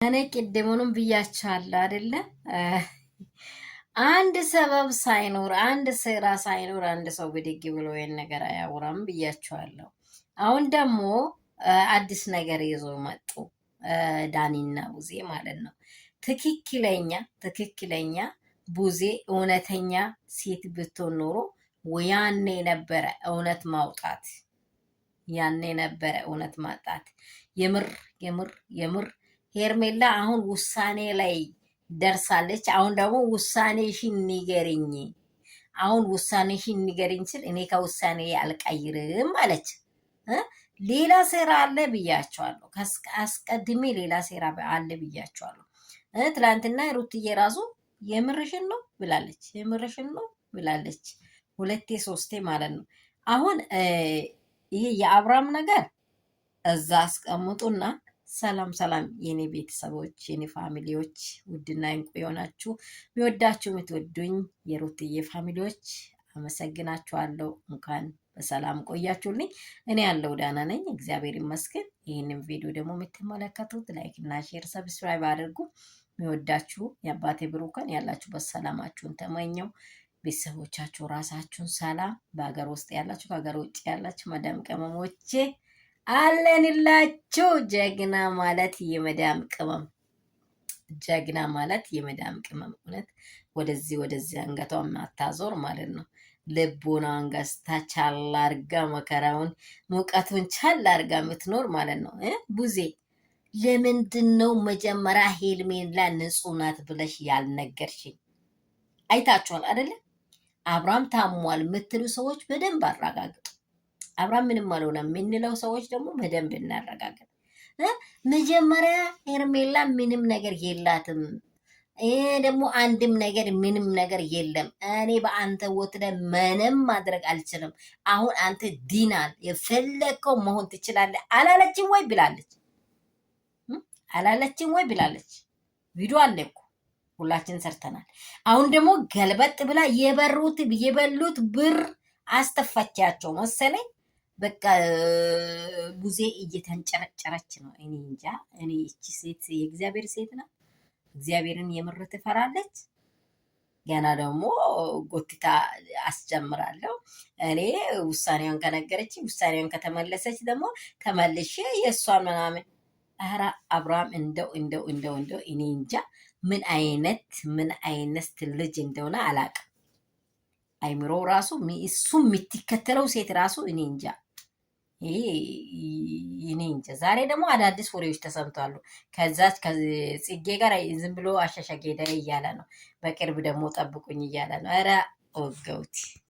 እኔ ቅድሙንም ብያችኋለሁ አይደለ? አንድ ሰበብ ሳይኖር አንድ ስራ ሳይኖር አንድ ሰው ብድግ ብሎ ይሄን ነገር አያወራም ብያችኋለሁ። አሁን ደግሞ አዲስ ነገር ይዞ መጡ ዳኒና ቡዜ ማለት ነው። ትክክለኛ ቡዜ እውነተኛ ሴት ብትሆን ኖሮ ያኔ ነበረ እውነት ማውጣት ያኔ ነበረ እውነት ማጣት። የምር የምር የምር ሄርሜላ አሁን ውሳኔ ላይ ደርሳለች። አሁን ደግሞ ውሳኔሽን ንገሪኝ፣ አሁን ውሳኔሽን ንገሪኝ ስል እኔ ከውሳኔ አልቀይርም አለች። ሌላ ሴራ አለ ብያቸዋለሁ። አስቀድሜ ሌላ ሴራ አለ ብያቸዋለሁ። ትላንትና ሩትዬ ራሱ የምርሽን ነው ብላለች፣ የምርሽን ነው ብላለች። ሁለቴ ሶስቴ ማለት ነው። አሁን ይሄ የአብርሃም ነገር እዛ አስቀምጡና ሰላም ሰላም የኔ ቤተሰቦች የኔ ፋሚሊዎች ውድና እንቁ የሆናችሁ የሚወዳችሁ የምትወዱኝ የሩትዬ ፋሚሊዎች አመሰግናችኋለሁ። እንኳን በሰላም ቆያችሁልኝ። እኔ ያለው ዳና ነኝ፣ እግዚአብሔር ይመስገን። ይህንን ቪዲዮ ደግሞ የምትመለከቱት ላይክ እና ሼር ሰብስክራይብ አድርጉ። የሚወዳችሁ የአባቴ ብሩካን ያላችሁበት ሰላማችሁን ተመኘው። ቤተሰቦቻችሁ ራሳችሁን ሰላም፣ በሀገር ውስጥ ያላችሁ ከሀገር ውጭ ያላችሁ መዳም ቅመሞቼ አለንላችሁ። ጀግና ማለት የመዳም ቅመም፣ ጀግና ማለት የመዳም ቅመም። እውነት ወደዚህ አንገቷን ማታዞር ማለት ነው። ልቡናን ገዝታ ቻል አርጋ መከራውን ሙቀቱን ቻል አርጋ የምትኖር ማለት ነው። ቡዜ ለምንድን ነው መጀመሪያ ሄርሜላ ንጹህ ናት ብለሽ ያልነገርሽኝ? አይታችኋል አይደለ? አብርሃም ታሟል የምትሉ ሰዎች በደንብ አረጋግጡ። አብርሃም ምንም አልሆነም የምንለው ሰዎች ደግሞ በደንብ እናረጋግጥ። መጀመሪያ ሄርሜላ ምንም ነገር የላትም፣ ደግሞ አንድም ነገር ምንም ነገር የለም። እኔ በአንተ ወት ላይ ምንም ማድረግ አልችልም። አሁን አንተ ዲናል የፈለከው መሆን ትችላለህ አላለችም ወይ ብላለች? አላለችም ወይ ብላለች? ቪዲዮ አለ እኮ ሁላችን ሰርተናል። አሁን ደግሞ ገልበጥ ብላ የበሉት ብር አስተፋቻቸው መሰለኝ። በቃ ቡዜ እየተንጨረጨረች ነው። እኔ እንጃ። እኔ እቺ ሴት የእግዚአብሔር ሴት ናት። እግዚአብሔርን የምር ትፈራለች። ገና ደግሞ ጎትታ አስጀምራለሁ። እኔ ውሳኔውን ከነገረች ውሳኔውን ከተመለሰች ደግሞ ተመልሼ የእሷን ምናምን። ኧረ አብርሃም እንደው እኔ እንጃ ምን አይነት ልጅ እንደሆነ አላውቅም። አይምሮ ራሱ እሱ የምትከተለው ሴት ራሱ እኔ እንጃ። እኔ እንጃ። ዛሬ ደግሞ አዳዲስ ወሬዎች ተሰምቷሉ። ከዛች ጽጌ ጋር ዝም ብሎ አሻሻጌዳ እያለ ነው። በቅርብ ደግሞ ጠብቁኝ እያለ ነው። ኧረ ወገውቲ